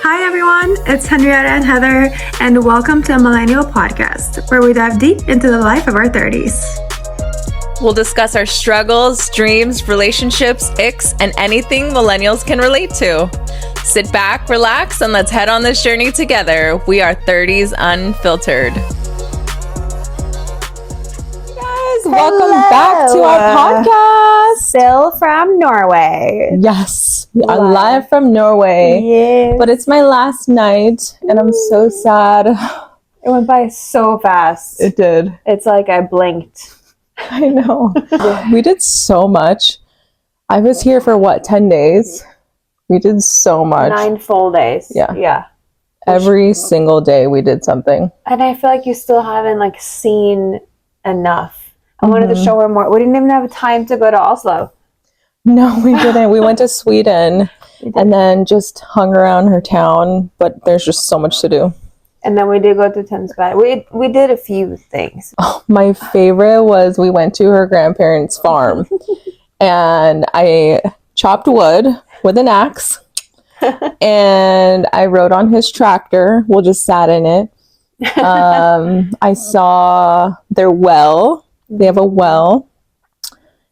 Hi everyone, it's Henriette and Heather, and welcome to a Millennial podcast, where we dive deep into the life of our 30s. We'll discuss our struggles, dreams, relationships, icks, and anything millennials can relate to. Sit back, relax, and let's head on this journey together. We are 30s Unfiltered. Welcome back to our podcast. Still from Norway. Yes, I'm live from Norway. Yes. But it's my last night, and I'm so sad. It went by so fast. It did. It's like I blinked. I know. We did so much. I was here for 10 days? We did so much. 9 full days. Yeah. Every single day we did something. And I feel like you still haven't seen enough. I wanted to show her more. We didn't even have time to go to Oslo. No, we didn't. We went to Sweden and then just hung around her town, but there's just so much to do. And then we did go to Tønsberg. We did a few things. Oh, my favorite was we went to her grandparents' farm and I chopped wood with an axe and I rode on his tractor. We'll just sat in it. I saw their well. They have a well.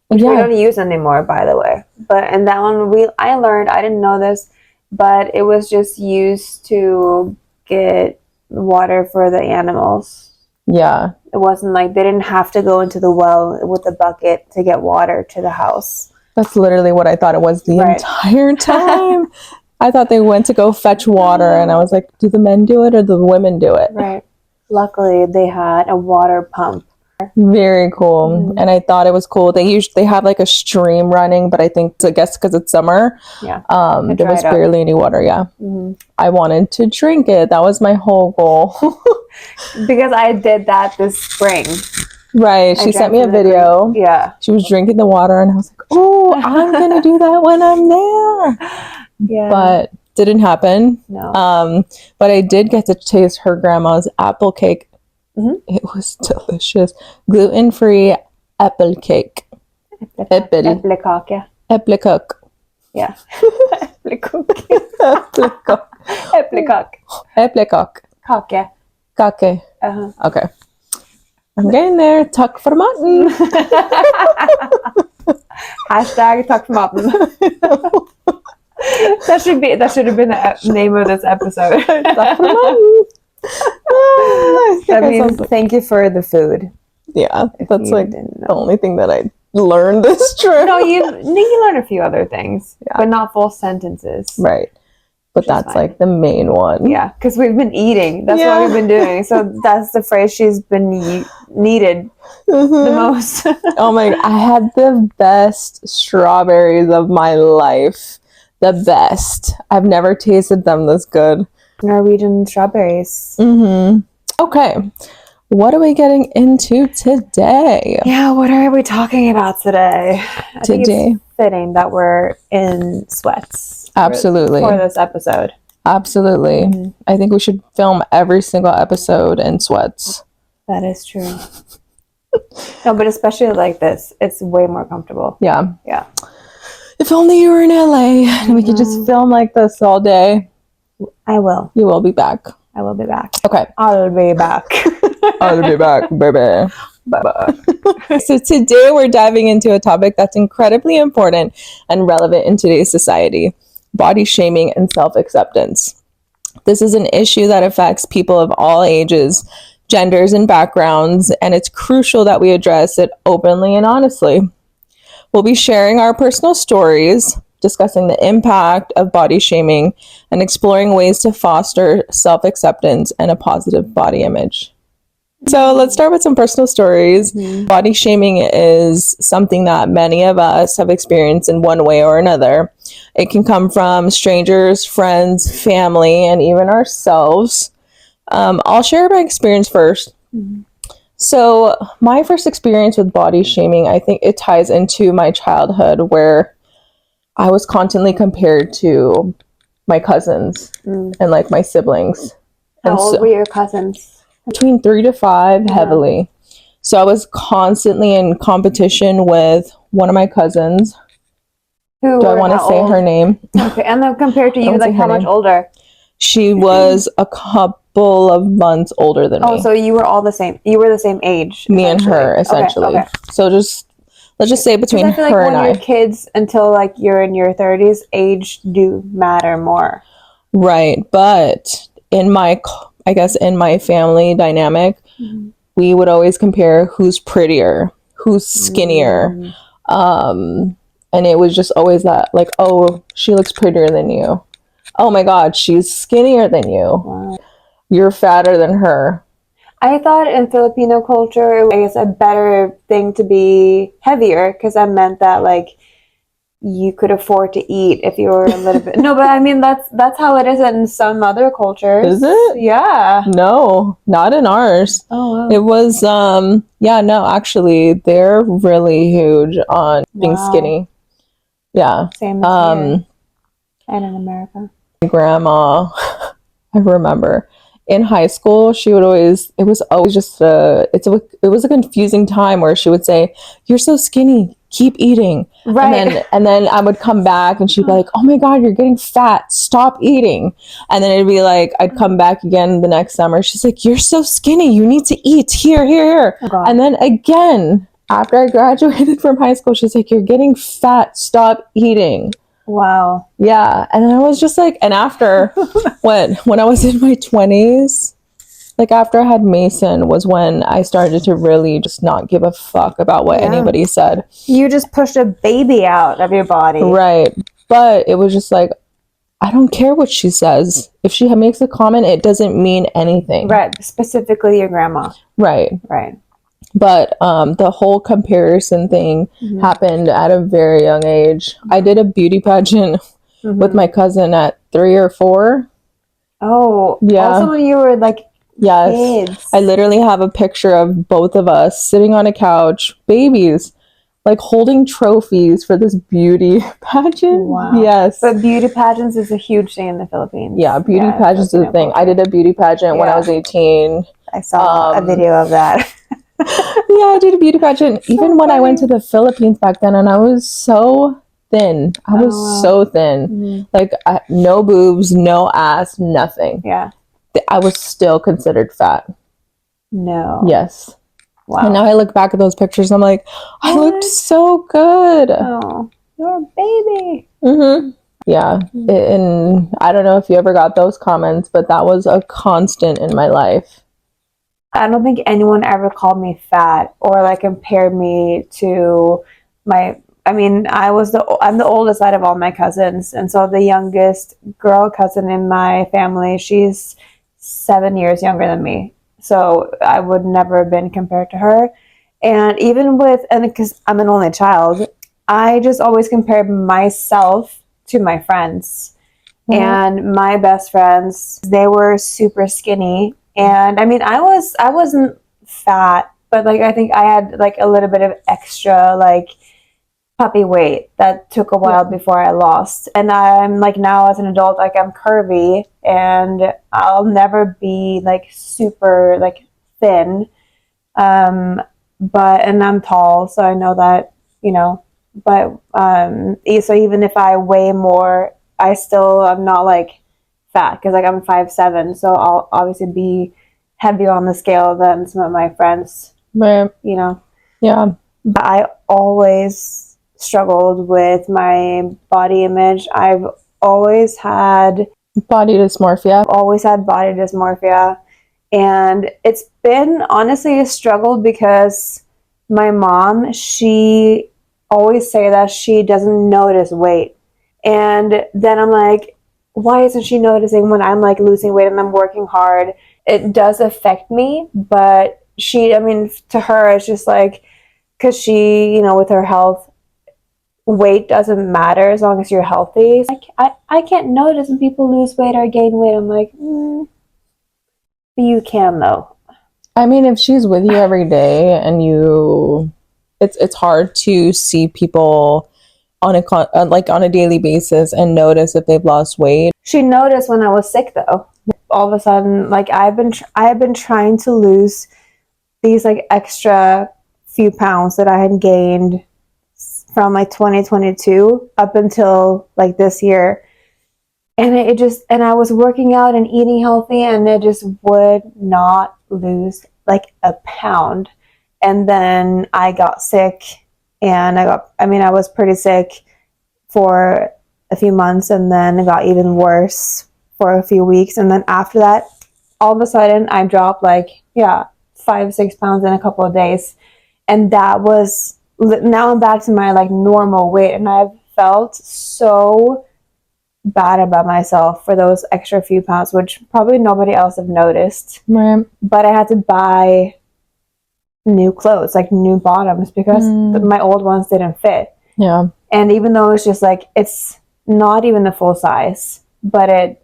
Which we don't use anymore, by the way. And that one, I learned, I didn't know this, but it was just used to get water for the animals. Yeah. It wasn't like they didn't have to go into the well with a bucket to get water to the house. That's literally what I thought it was the entire time. I thought they went to go fetch water, and I was like, do the men do it or the women do it? Right. Luckily, they had a water pump. Very cool. And I thought it was cool. They have like a stream running, but I guess because it's summer, there was barely any water. I wanted to drink it. That was my whole goal. Because I did that this spring. Right. She sent me a video. Yeah. She was drinking the water and I was like, oh, I'm going to do that when I'm there. Yeah. But didn't happen. No. But I did get to taste her grandma's apple cake. It was delicious. Gluten-free apple cake. Eplekake. Eplekake. Yeah. Eplekake. Eplekake. Eplekake. Kake. Kake. Okay. I'm getting there. Takk for maten. Hashtag takk for maten. That should have been the name of this episode. Takk for maten. That means thank you for the food. Yeah, that's like the only thing that I learned this trip. No, you learn a few other things, but not full sentences. Right. But that's like the main one. Yeah, because we've been eating. That's what we've been doing. So that's the phrase she's been needed the most. Oh my, I had the best strawberries of my life. The best. I've never tasted them this good. Norwegian strawberries. Okay. What are we getting into today? Yeah, what are we talking about today? I think it's fitting that we're in sweats. Absolutely. For this episode. Absolutely. I think we should film every single episode in sweats. That is true. No, but especially like this, it's way more comfortable. Yeah. Yeah. If only you were in LA and we could just film like this all day. I will. You will be back. I will be back. Okay. I'll be back. I'll be back, baby. Bye-bye. So today we're diving into a topic that's incredibly important and relevant in today's society: body shaming and self-acceptance. This is an issue that affects people of all ages, genders, and backgrounds, and it's crucial that we address it openly and honestly. We'll be sharing our personal stories, discussing the impact of body shaming, and exploring ways to foster self-acceptance and a positive body image. So let's start with some personal stories. Body shaming is something that many of us have experienced in one way or another. It can come from strangers, friends, family, and even ourselves. I'll share my experience first. So my first experience with body shaming, I think it ties into my childhood, where I was constantly compared to my cousins and like my siblings. How old were your cousins? Between 3 to 5, heavily. So I was constantly in competition with one of my cousins. Who Do I want to say her name? Okay, and then compared to you, like how much older? She was a couple of months older than me. Oh, so you were all the same. You were the same age. Me and her, essentially. Okay. So let's just say between her and I. I feel like when you're kids until like you're in your 30s, age do matter more. Right. But in my family dynamic, we would always compare who's prettier, who's skinnier. And it was just always that, like, oh, she looks prettier than you. Oh my God, she's skinnier than you. Wow. You're fatter than her. I thought in Filipino culture, I guess a better thing to be heavier, because that meant that like you could afford to eat if you were a little bit. No, but I mean that's how it is in some other cultures. Is it? Yeah. No, not in ours. Oh wow. It was actually they're really huge on being skinny. Yeah. Same as here. And in America. My grandma, I remember in high school, she would always, it was always just it was a confusing time where she would say, "You're so skinny, keep eating." Right. And then I would come back and she'd be like, "Oh my God, you're getting fat, stop eating." And then it'd be like, I'd come back again the next summer. She's like, "You're so skinny, you need to eat, here." Oh, and then again, after I graduated from high school, she's like, "You're getting fat, stop eating." Wow. Yeah. And I was just like, and after when I was in my 20s, like after I had Mason was when I started to really just not give a fuck about what anybody said. You just pushed a baby out of your body. Right. But it was just like, I don't care what she says. If she makes a comment, it doesn't mean anything. Right. Specifically your grandma. Right. Right. But the whole comparison thing happened at a very young age. I did a beauty pageant with my cousin at 3 or 4. Oh, yeah. Also when you were like kids. I literally have a picture of both of us sitting on a couch, babies, like holding trophies for this beauty pageant. Wow. Yes. But beauty pageants is a huge thing in the Philippines. Yeah, beauty pageants is a thing. I did a beauty pageant when I was 18. I saw a video of that. Yeah, I did a beauty pageant even when I went to the Philippines back then, and I was so thin. I was so thin. Like no boobs, no ass, nothing. Yeah. I was still considered fat. No. Yes. Wow. And now I look back at those pictures, I'm like, I looked so good. Oh, you're a baby. Yeah. And I don't know if you ever got those comments, but that was a constant in my life. I don't think anyone ever called me fat or like compared me to I'm the oldest out of all my cousins. And so the youngest girl cousin in my family, she's 7 years younger than me. So I would never have been compared to her. And even because I'm an only child, I just always compared myself to my friends. And my best friends, they were super skinny. And I mean, I wasn't fat, but like I think I had like a little bit of extra like puppy weight that took a while before I lost. And I'm like now as an adult, like I'm curvy and I'll never be like super like thin. And I'm tall, so I know that, but so even if I weigh more, I'm not like fat because like I'm 5'7", so I'll obviously be heavier on the scale than some of my friends. Right. Yeah. But I always struggled with my body image. I've always had body dysmorphia. And it's been honestly a struggle because my mom, she always say that she doesn't notice weight. And then I'm like, why isn't she noticing when I'm like losing weight and I'm working hard? It does affect me, but to her, it's just like, because she, with her health, weight doesn't matter as long as you're healthy. I can't notice when people lose weight or gain weight. I'm like, but you can though. I mean, if she's with you every day and it's hard to see people on a daily basis and notice if they've lost weight. She noticed when I was sick though. All of a sudden, like I have been trying to lose these like extra few pounds that I had gained from like 2022 up until like this year. And and I was working out and eating healthy, and it just would not lose like a pound. And then I got sick, and I was pretty sick for a few months, and then it got even worse for a few weeks. And then after that, all of a sudden I dropped 5-6 pounds in a couple of days. And that was, now I'm back to my like normal weight, and I've felt so bad about myself for those extra few pounds, which probably nobody else have noticed. Right. But I had to buy new clothes, like new bottoms, because my old ones didn't fit. Yeah. And even though it's just like, it's not even the full size, but it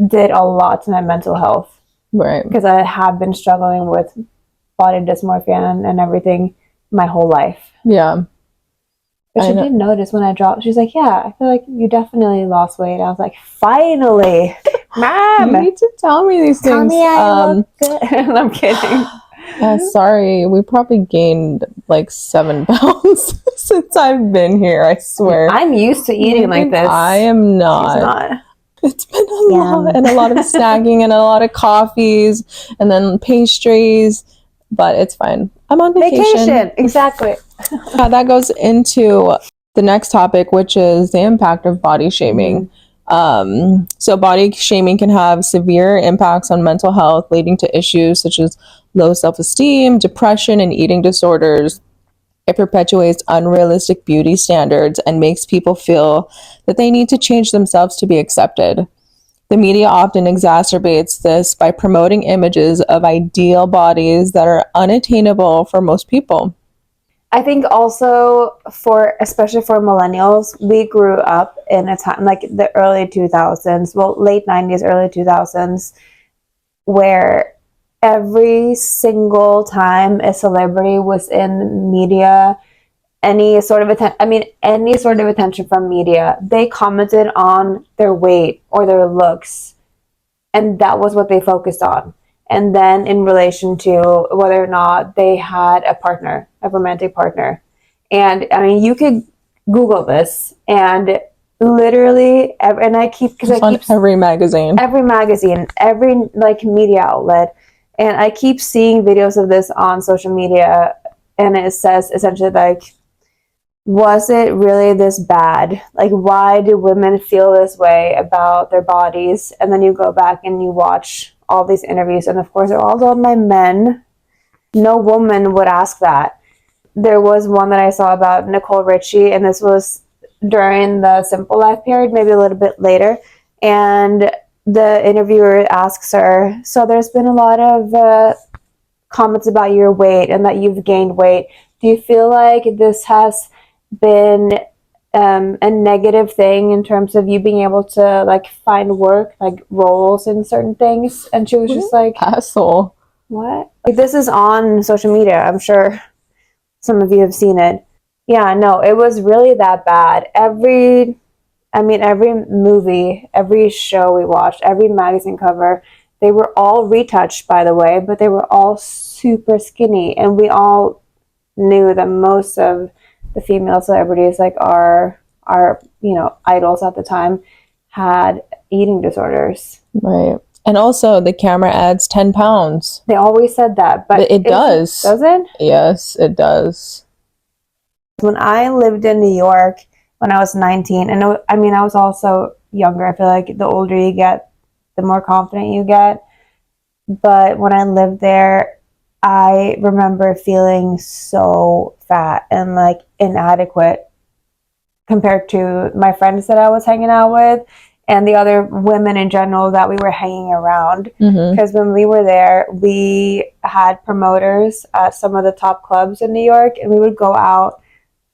did a lot to my mental health. Right. Because I have been struggling with body dysmorphia and everything my whole life. Yeah. But she did notice when I dropped. She's like, yeah, I feel like you definitely lost weight. I was like, finally, Mom. You need to tell me these Tell things. me I look good. I'm kidding. Sorry, we probably gained like 7 pounds since I've been here, I swear. I'm used to eating like this. I am not. She's not. It's been a lot, and a lot of snacking and a lot of coffees and then pastries, but it's fine. I'm on vacation. Exactly. That goes into the next topic, which is the impact of body shaming. So body shaming can have severe impacts on mental health, leading to issues such as low self-esteem, depression, and eating disorders. It perpetuates unrealistic beauty standards and makes people feel that they need to change themselves to be accepted. The media often exacerbates this by promoting images of ideal bodies that are unattainable for most people. I think also especially for millennials, we grew up in a time like the early 2000s, late 90s, early 2000s, where every single time a celebrity was in media, any sort of attention from media, they commented on their weight or their looks, and that was what they focused on. And then in relation to whether or not they had a romantic partner. And I mean, you could Google this, and literally, Every magazine, every like media outlet, and I keep seeing videos of this on social media, and it says essentially like, was it really this bad? Like, why do women feel this way about their bodies? And then you go back and you watch all these interviews, and of course they're all done by men. No woman would ask that. There was one that I saw about Nicole Richie, and this was during the Simple Life period, maybe a little bit later, and the interviewer asks her, so there's been a lot of comments about your weight and that you've gained weight. Do you feel like this has been a negative thing in terms of you being able to like find work, like roles in certain things? And she was just like, asshole. What? Like, this is on social media. I'm sure some of you have seen it. Yeah, no, it was really that bad. Every movie, every show we watched, every magazine cover, they were all retouched, by the way, but they were all super skinny. And we all knew that most of the female celebrities, like our idols at the time, had eating disorders. Right. And also the camera adds 10 pounds. They always said that, but it does. Does it? Yes, it does. When I lived in New York when I was 19, and I was also younger. I feel like the older you get, the more confident you get. But when I lived there, I remember feeling so fat and like inadequate compared to my friends that I was hanging out with and the other women in general that we were hanging around. Because when we were there, we had promoters at some of the top clubs in New York, and we would go out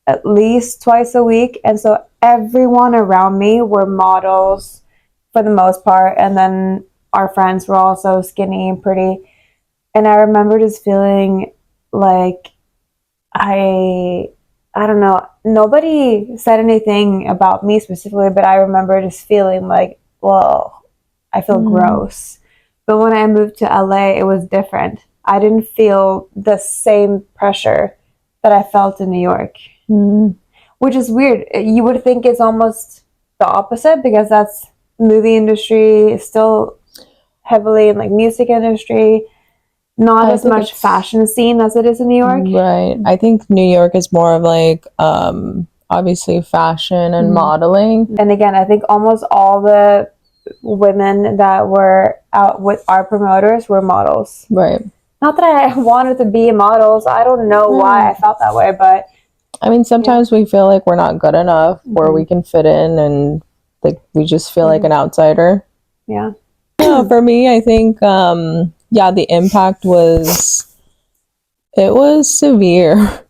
at least twice a week. And so everyone around me were models for the most part. And then our friends were also skinny and pretty. And I remember just feeling like I don't know, nobody said anything about me specifically, but I remember just feeling like, well, I feel gross. But when I moved to LA, it was different. I didn't feel the same pressure that I felt in New York, which is weird. You would think it's almost the opposite, because that's movie industry, still heavily in like music industry, not as much fashion scene as it is in New York. Right. I think New York is more of like obviously fashion and modeling. And again, I think almost all the women that were out with our promoters were models. Right. Not that I wanted to be models. I don't know why I felt that way, but I mean, sometimes we feel like we're not good enough where we can fit in, and like we just feel like an outsider. Yeah. No, for me, I think the impact was severe.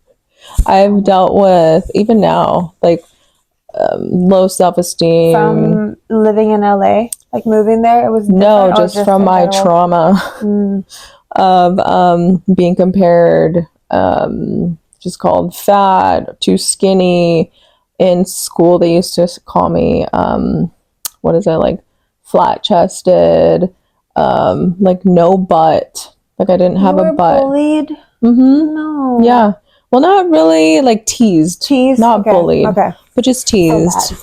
I've dealt with, even now, like low self-esteem From living in LA, like moving there, it was no, just from my trauma of being compared, just called fat, too skinny. In school they used to call me what is it, like flat chested, like no butt, like I didn't have a butt. Bullied? No. Yeah. Well, not really, like teased. Not okay. bullied. Okay. But just teased.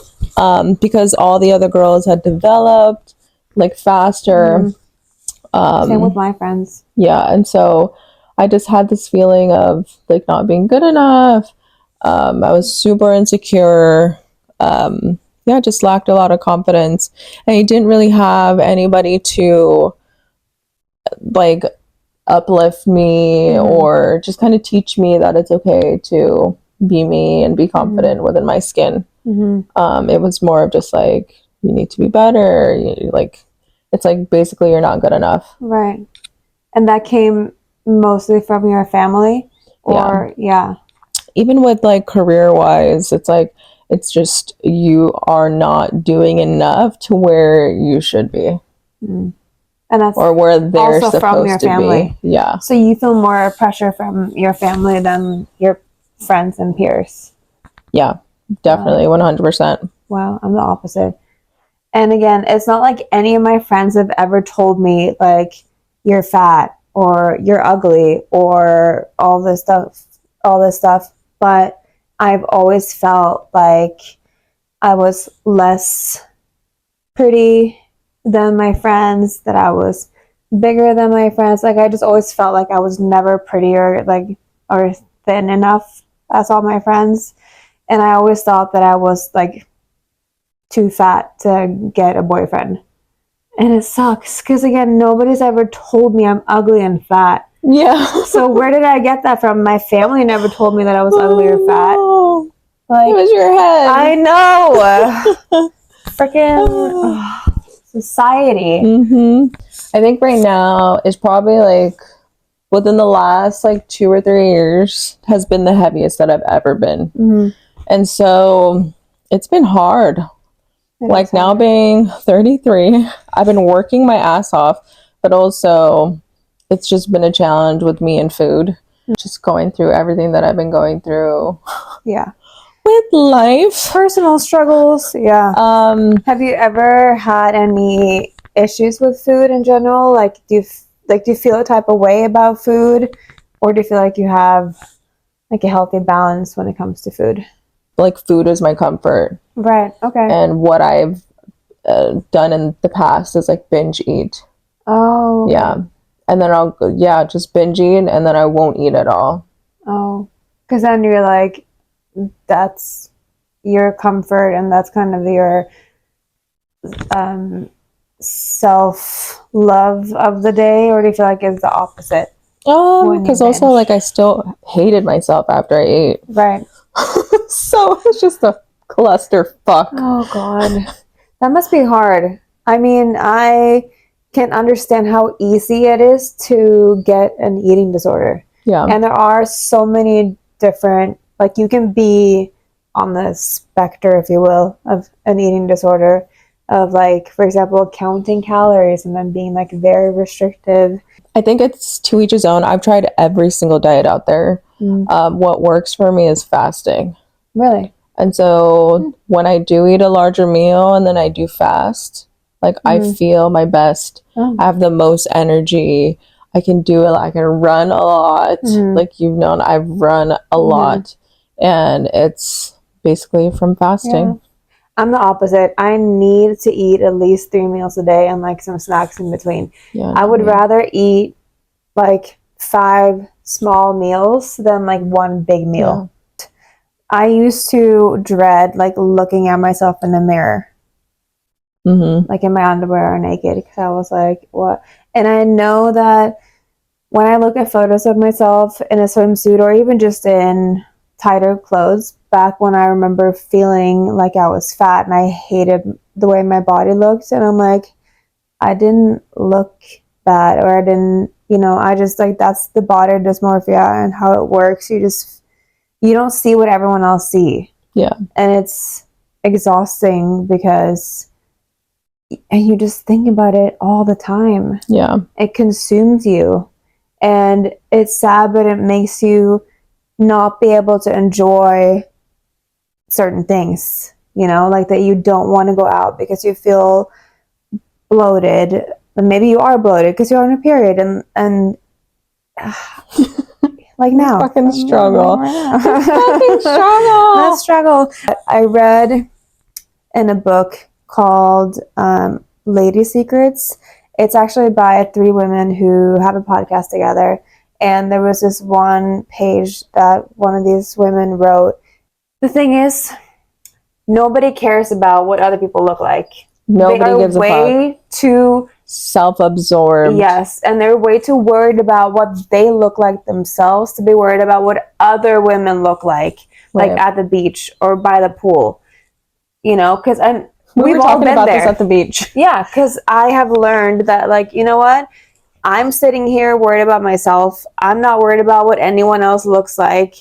Because all the other girls had developed like faster. Same with my friends. Yeah, and so I just had this feeling of like not being good enough. I was super insecure. Just lacked a lot of confidence, and I didn't really have anybody to like uplift me or just kind of teach me that it's okay to be me and be confident within my skin. It was more of just like, you need to be better. It's like basically you're not good enough. Right. And that came mostly from your family? Or even with like career wise, it's like, it's just you are not doing enough to where you should be. And that's or where they're also supposed from your to family. be. Yeah. So you feel more pressure from your family than your friends and peers. Yeah, definitely. 100%. Wow, I'm the opposite. And again, it's not like any of my friends have ever told me like you're fat or you're ugly or all this stuff. But I've always felt like I was less pretty than my friends, that I was bigger than my friends. Like I just always felt like I was never prettier, like, or thin enough as all my friends. And I always thought that I was like too fat to get a boyfriend. And it sucks because again, nobody's ever told me I'm ugly and fat. Yeah. So where did I get that from? My family never told me that I was ugly or fat. Like, it was your head. I know. Freaking society. I think right now is probably like within the last like 2 or 3 years has been the heaviest that I've ever been. And so it's been hard. Like now being 33, I've been working my ass off, but also it's just been a challenge with me and food. Just going through everything that I've been going through. Yeah. With life. Personal struggles. Yeah. Have you ever had any issues with food in general? Like do you feel a type of way about food? Or do you feel like you have like a healthy balance when it comes to food? Like food is my comfort. Right. Okay. And what I've done in the past is like binge eat. Oh. Yeah. And then I'll just binge eat, and then I won't eat at all. Oh. Because then you're like, that's your comfort and that's kind of your self-love of the day, or do you feel like it's the opposite? Because also like I still hated myself after I ate. Right. So it's just a clusterfuck. Oh God. That must be hard. I mean, I can understand how easy it is to get an eating disorder. Yeah. And there are so many different, like you can be on the spectrum, if you will, of an eating disorder, of like, for example, counting calories and then being like very restrictive. I think it's to each his own. I've tried every single diet out there. What works for me is fasting. Really? And so when I do eat a larger meal and then I do fast, like I feel my best. I have the most energy. I can do it. I can run a lot. Like you've known, I've run a lot. And it's basically from fasting. I'm the opposite. I need to eat at least 3 meals a day and like some snacks in between. Yeah, I would rather eat like 5 small meals than like one big meal. Yeah. I used to dread like looking at myself in the mirror, like in my underwear or naked, because I was like, what? And I know that when I look at photos of myself in a swimsuit or even just in tighter clothes, back when I remember feeling like I was fat and I hated the way my body looked, and I'm like, I didn't look bad, or I didn't, I just like, that's the body dysmorphia and how it works. You don't see what everyone else see. Yeah. And it's exhausting because you just think about it all the time. Yeah. It consumes you. And it's sad, but it makes you not be able to enjoy certain things, like that you don't want to go out because you feel bloated. And maybe you are bloated because you're on a period and like now. Fucking struggle. Fucking struggle. Let's struggle. I read in a book called Lady Secrets. It's actually by 3 women who have a podcast together. And there was this one page that one of these women wrote. The thing is, nobody cares about what other people look like. Nobody gives a fuck. Way too self-absorbed. Yes, and they're way too worried about what they look like themselves to be worried about what other women look like at the beach or by the pool. Because we've all been about there. This at the beach. Yeah, because I have learned that, like, you know what? I'm sitting here worried about myself. I'm not worried about what anyone else looks like.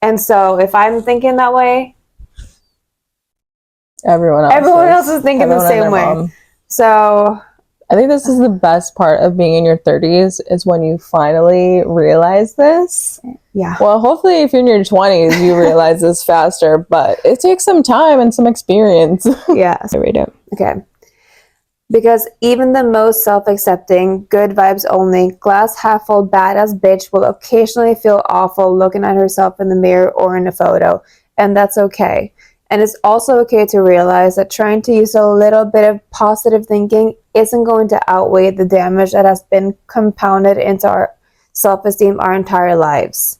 And so if I'm thinking that way, everyone else is thinking the same way. Mom. So I think this is the best part of being in your 30s is when you finally realize this. Yeah. Well, hopefully if you're in your 20s, you realize this faster, but it takes some time and some experience. Yeah. So read it. Okay. Because even the most self-accepting, good vibes only, glass half full badass bitch will occasionally feel awful looking at herself in the mirror or in a photo. And that's okay. And it's also okay to realize that trying to use a little bit of positive thinking isn't going to outweigh the damage that has been compounded into our self-esteem our entire lives.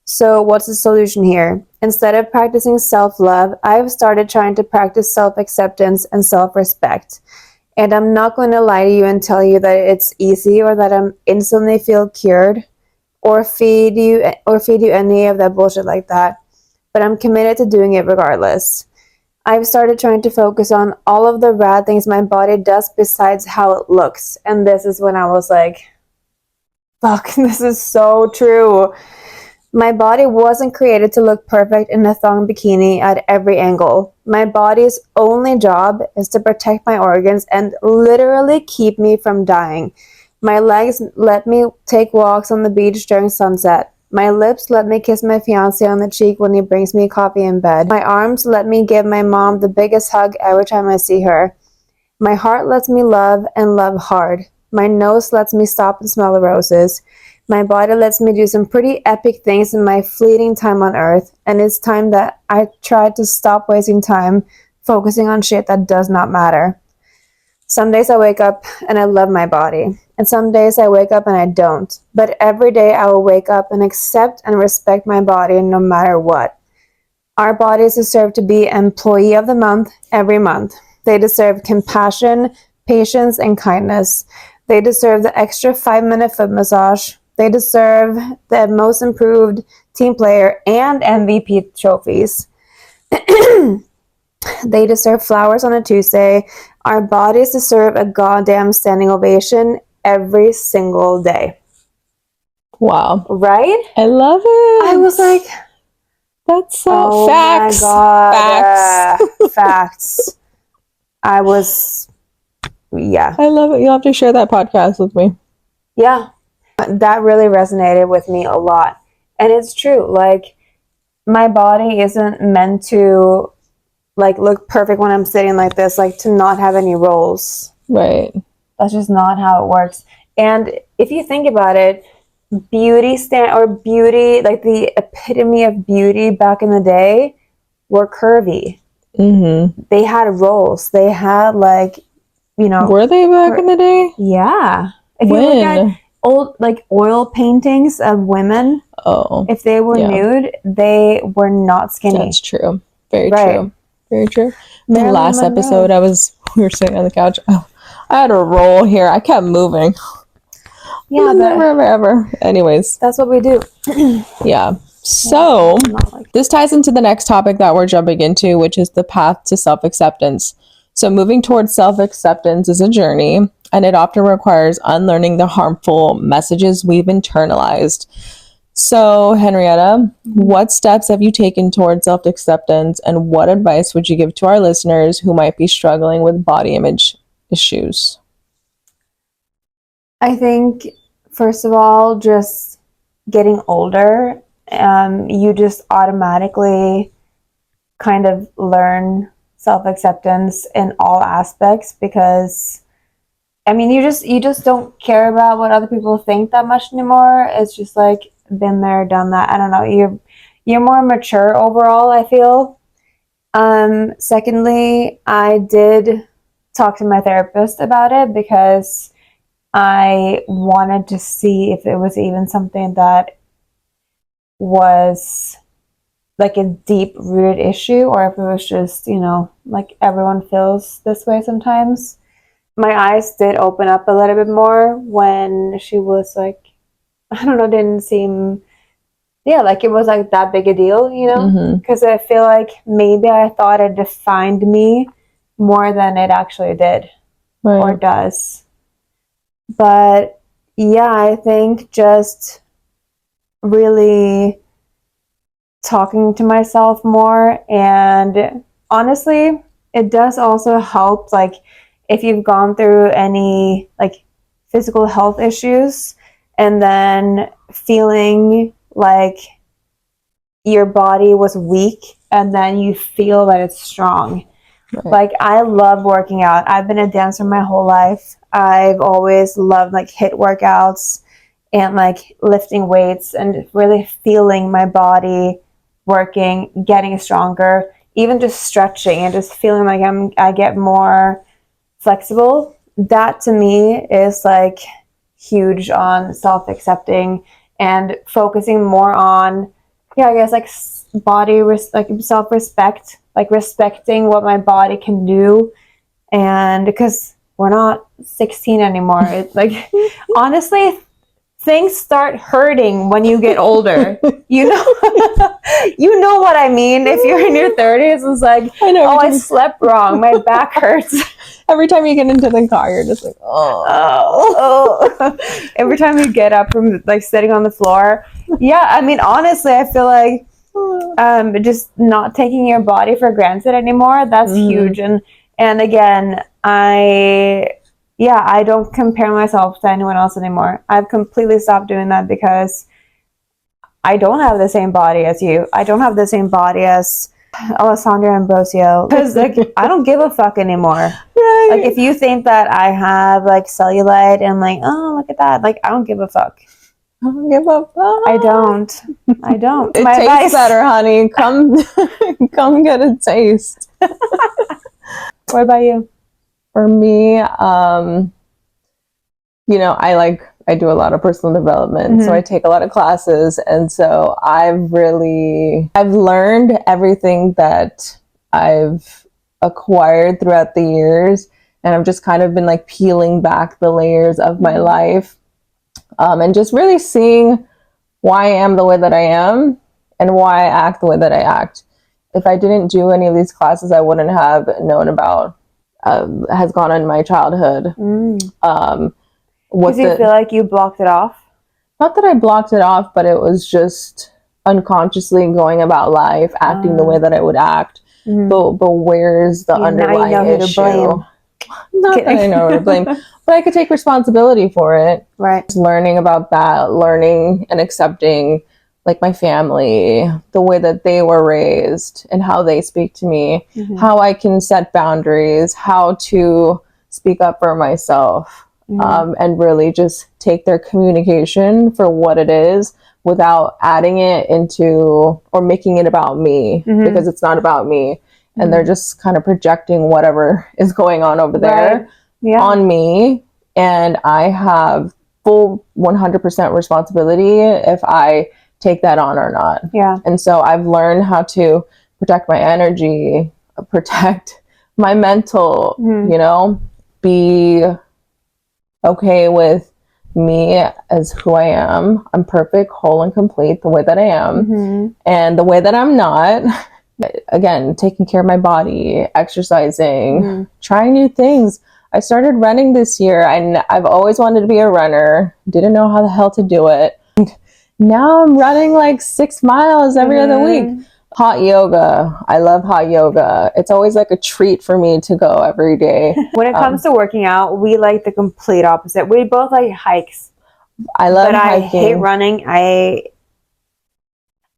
So what's the solution here? Instead of practicing self-love, I've started trying to practice self-acceptance and self-respect. And I'm not going to lie to you and tell you that it's easy or that I'm instantly feel cured or feed you any of that bullshit like that. But I'm committed to doing it regardless. I've started trying to focus on all of the rad things my body does besides how it looks. And this is when I was like, fuck, this is so true. My body wasn't created to look perfect in a thong bikini at every angle. My body's only job is to protect my organs and literally keep me from dying. My legs let me take walks on the beach during sunset. My lips let me kiss my fiancé on the cheek when he brings me coffee in bed. My arms let me give my mom the biggest hug every time I see her. My heart lets me love and love hard. My nose lets me stop and smell the roses. My body lets me do some pretty epic things in my fleeting time on earth, and it's time that I try to stop wasting time focusing on shit that does not matter. Some days I wake up and I love my body, and some days I wake up and I don't. But every day I will wake up and accept and respect my body no matter what. Our bodies deserve to be Employee of the Month every month. They deserve compassion, patience, and kindness. They deserve the extra 5-minute foot massage. They deserve the most improved team player and MVP trophies. They deserve flowers on a Tuesday. Our bodies deserve a goddamn standing ovation every single day. Wow. Right? I love it. I was like, that's so facts. My God. Facts. Facts. I was, yeah. I love it. You'll have to share that podcast with me. Yeah. That really resonated with me a lot. And it's true. Like, my body isn't meant to look perfect when I'm sitting like this, to not have any rolls. Right. That's just not how it works. And if you think about it, beauty, the epitome of beauty back in the day were curvy. They had roles. They had like, you know. Were they back in the day? Yeah. If you look at old like oil paintings of women, if they were nude, they were not skinny. That's true. Very true. Very true. The last episode, we were sitting on the couch. Oh, I had a roll here. I kept moving. Yeah, never ever. Anyways, that's what we do. Yeah. So this ties into the next topic that we're jumping into, which is the path to self-acceptance. So moving towards self-acceptance is a journey, and it often requires unlearning the harmful messages we've internalized. So, Henriette, what steps have you taken towards self-acceptance, and what advice would you give to our listeners who might be struggling with body image issues? I think, first of all, just getting older, you just automatically kind of learn self-acceptance in all aspects, because I mean, you just don't care about what other people think that much anymore. It's just like, been there, done that. I don't know. You're more mature overall, I feel. Secondly, I did talk to my therapist about it because I wanted to see if it was even something that was like a deep rooted issue, or if it was just, you know, like everyone feels this way sometimes. My eyes did open up a little bit more when she was like, I don't know, didn't seem, like it was like that big a deal, you know? Because I feel like maybe I thought it defined me more than it actually did or does. But yeah, I think just really talking to myself more, and honestly, it does also help, like, if you've gone through any like physical health issues and then feeling like your body was weak and then you feel that it's strong. Like, I love working out. I've been a dancer my whole life. I've always loved like HIIT workouts and like lifting weights and really feeling my body working, getting stronger, even just stretching and just feeling like I get more flexible. That to me is like huge on self-accepting and focusing more on, I guess, like like self-respect, like respecting what my body can do. And because we're not 16 anymore, it's like, honestly, things start hurting when you get older. You know what I mean? If you're in your 30s, it's like, I slept wrong, my back hurts. Every time you get into the car, you're just like, Every time you get up from like sitting on the floor. Yeah, I mean, honestly, I feel like just not taking your body for granted anymore, that's huge. And again, I don't compare myself to anyone else anymore. I've completely stopped doing that because I don't have the same body as you. I don't have the same body as Alessandra Ambrosio, because like I don't give a fuck anymore. Like, if you think that I have like cellulite and like, oh, look at that, like, I don't give a fuck. I don't give a fuck. I don't. It tastes better, honey. Come get a taste. What about you? For me, I do a lot of personal development, so I take a lot of classes, and so I've learned everything that I've acquired throughout the years, and I've just kind of been like peeling back the layers of my life, and just really seeing why I am the way that I am and why I act the way that I act. If I didn't do any of these classes, I wouldn't have known about has gone on in my childhood. Because you feel like you blocked it off? Not that I blocked it off, but it was just unconsciously going about life, acting the way that I would act. But where's the underlying issue? Not that I know who to blame, but I could take responsibility for it. Right. Just learning about that, learning and accepting like my family, the way that they were raised and how they speak to me, how I can set boundaries, how to speak up for myself. And really just take their communication for what it is without adding it into or making it about me, because it's not about me. and they're just kind of projecting whatever is going on over there on me, and I have full 100% responsibility if I take that on or not. And so I've learned how to protect my energy, protect my mental, you know, be okay with me as who I am. I'm perfect, whole, and complete the way that I am. And the way that I'm not, again, taking care of my body, exercising, trying new things. I started running this year. I've always wanted to be a runner. Didn't know how the hell to do it. Now I'm running like 6 miles every other week. Hot yoga. I love hot yoga. It's always like a treat for me to go every day. When it comes to working out, we like the complete opposite. We both like hikes. I love hiking. I hate running. I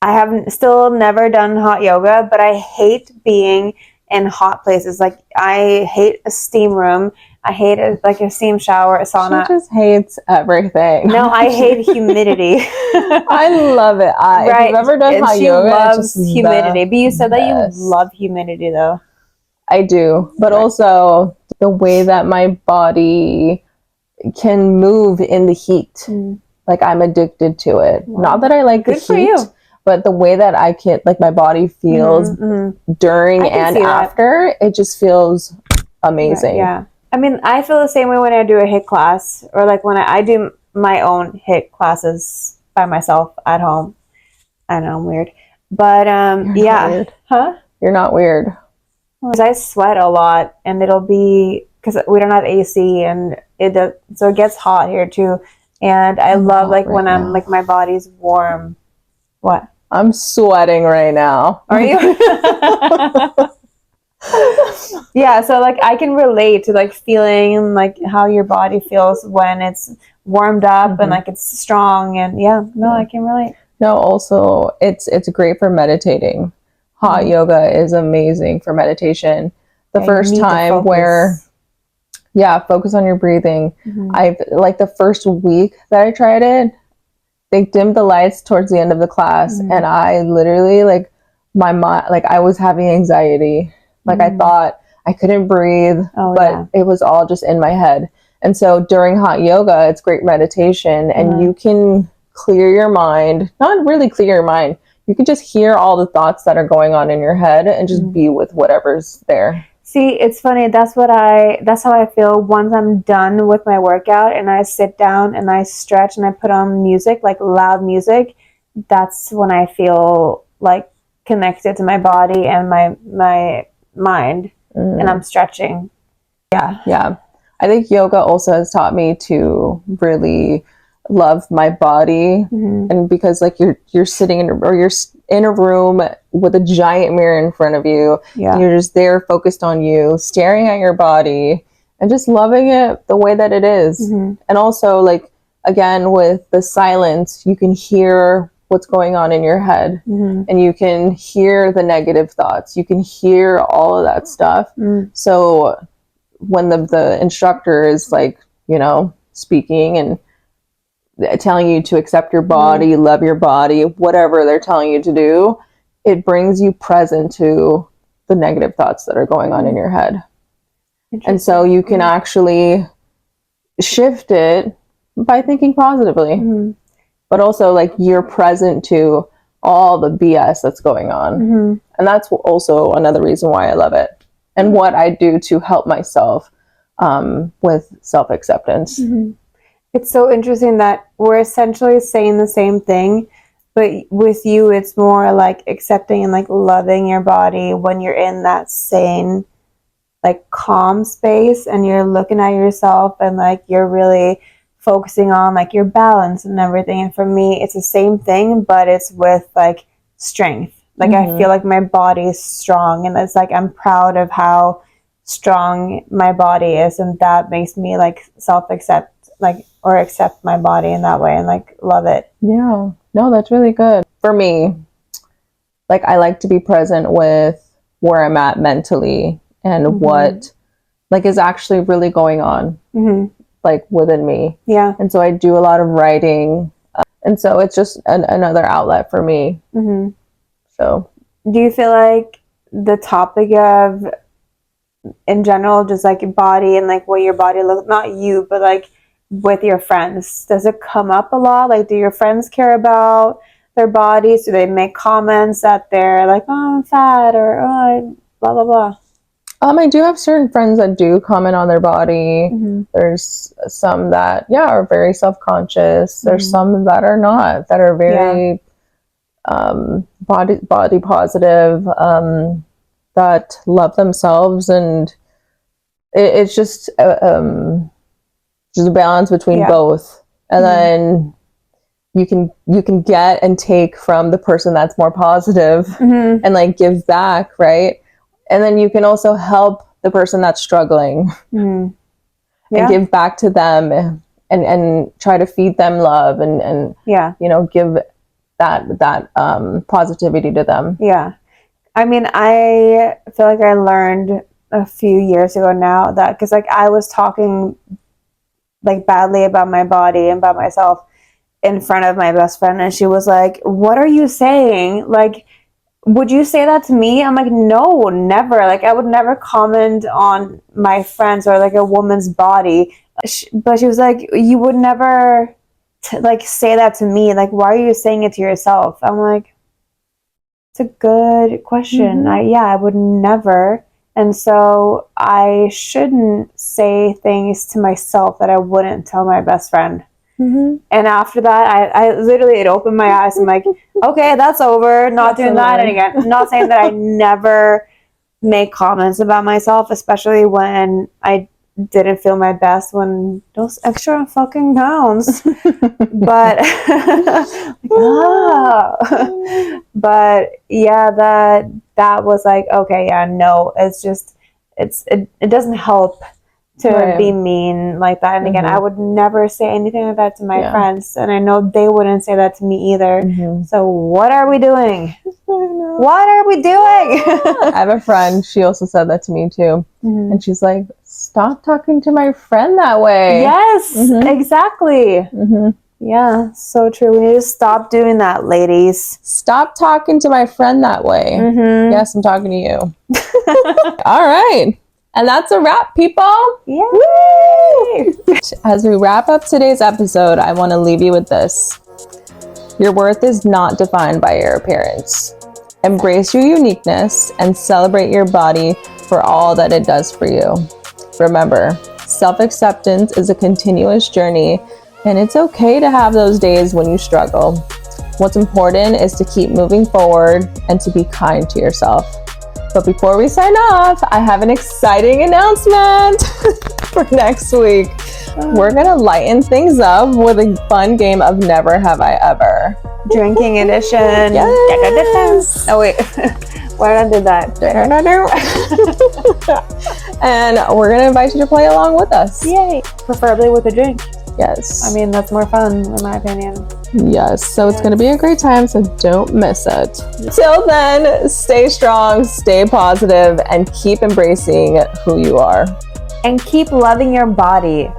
haven't still never done hot yoga, but I hate being in hot places. Like I hate a steam room. I hate like a steam shower, a sauna. She just hates everything. No, I hate humidity. I love it. If you've ever done hot yoga, loves it's just humidity. But you said that you love humidity, though. I do, but also the way that my body can move in the heat. Like I'm addicted to it. Not that I like the heat, but the way that I can, like my body feels during and after, it just feels amazing. Yeah. I mean, I feel the same way when I do a HIIT class, or like when I do my own HIIT classes by myself at home. I know I'm weird, but Weird. Huh? You're not weird. Because I sweat a lot, and it'll be because we don't have AC, and so it gets hot here too. And I love like when I'm like my body's warm. What? I'm sweating right now. Are you? Yeah, so like I can relate to like feeling like how your body feels when it's warmed up and like it's strong, and I can relate. No, also it's great for meditating. Hot yoga is amazing for meditation. The first time where focus on your breathing. I've like the first week that I tried it, they dimmed the lights towards the end of the class, and I literally like my mind, like I was having anxiety. Like I thought I couldn't breathe, but it was all just in my head. And so during hot yoga, it's great meditation, and you can clear your mind. Not really clear your mind. You can just hear all the thoughts that are going on in your head and just be with whatever's there. See, it's funny. That's how I feel once I'm done with my workout and I sit down and I stretch and I put on music, like loud music. That's when I feel like connected to my body and my mind, and I'm stretching. Yeah. I think yoga also has taught me to really love my body, and because like you're sitting in a room with a giant mirror in front of you, and you're just there focused on you, staring at your body and just loving it the way that it is. And also like again with the silence, you can hear what's going on in your head, and you can hear the negative thoughts, you can hear all of that stuff. So when the instructor is like, you know, speaking and telling you to accept your body, love your body, whatever they're telling you to do, it brings you present to the negative thoughts that are going on in your head. And so you can actually shift it by thinking positively. But also like you're present to all the BS that's going on. And that's also another reason why I love it, and what I do to help myself with self-acceptance. It's so interesting that we're essentially saying the same thing, but with you, it's more like accepting and like loving your body when you're in that sane, like calm space, and you're looking at yourself and like you're really focusing on like your balance and everything. And for me, it's the same thing, but it's with like strength. Like I feel like my body is strong, and it's like I'm proud of how strong my body is, and that makes me like self-accept, like, or accept my body in that way and like love it. Yeah, no, that's really good. For me, like I like to be present with where I'm at mentally and what like is actually really going on like within me. And so I do a lot of writing, and so it's just another outlet for me. So do you feel like the topic of, in general, just like body and like what your body looks, not you, but like with your friends, does it come up a lot? Like, do your friends care about their bodies? Do they make comments that they're like, oh, I'm fat, or oh, blah blah blah? I do have certain friends that do comment on their body. There's some that are very self-conscious. There's some that are not, that are very body positive, that love themselves, and it's just a balance between both. And then you can get and take from the person that's more positive and like give back, right? And then you can also help the person that's struggling and give back to them and try to feed them love and give that positivity to them. Yeah. I mean, I feel like I learned a few years ago now that, because like I was talking like badly about my body and about myself in front of my best friend, and she was like, what are you saying? Like, would you say that to me? I'm like, no, never. Like, I would never comment on my friends or like a woman's body. But she was like, you would never like say that to me. Like, why are you saying it to yourself? I'm like, it's a good question. I would never. And so I shouldn't say things to myself that I wouldn't tell my best friend. And after that, I literally, it opened my eyes. I'm like, okay, that's over. Not doing that again. I'm not saying that I never make comments about myself, especially when I didn't feel my best, when those extra fucking pounds. But but yeah, that was like, okay, yeah, no, it's just it doesn't help to be mean like that. And again, I would never say anything like that to my friends, and I know they wouldn't say that to me either. So what are we doing? What are we doing? I have a friend, she also said that to me too. And she's like, stop talking to my friend that way. Yes, exactly. Yeah, so true. We need to stop doing that, ladies. Stop talking to my friend that way. Yes, I'm talking to you. All right. And that's a wrap, people. Yay! As we wrap up today's episode, I want to leave you with this. Your worth is not defined by your appearance. Embrace your uniqueness and celebrate your body for all that it does for you. Remember, self-acceptance is a continuous journey, and it's okay to have those days when you struggle. What's important is to keep moving forward and to be kind to yourself. But before we sign off, I have an exciting announcement for next week. We're going to lighten things up with a fun game of Never Have I Ever. Drinking edition. Yes. Oh, wait. Why did I do that? And we're going to invite you to play along with us. Yay. Preferably with a drink. Yes. I mean, that's more fun, in my opinion. Yes. So it's going to be a great time, so don't miss it. Till then, stay strong, stay positive, and keep embracing who you are. And keep loving your body.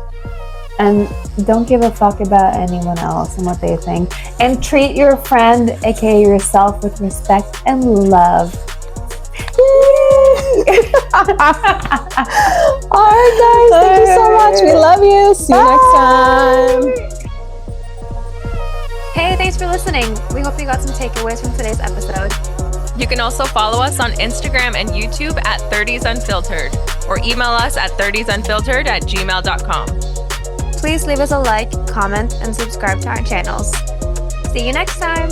And don't give a fuck about anyone else and what they think. And treat your friend, aka yourself, with respect and love. Alright guys, thank you so much. We love you. See you next time. Hey, thanks for listening. We hope you got some takeaways from today's episode. You can also follow us on Instagram and YouTube at 30s Unfiltered, or email us at 30sunfiltered@gmail.com. Please leave us a like, comment, and subscribe to our channels. See you next time.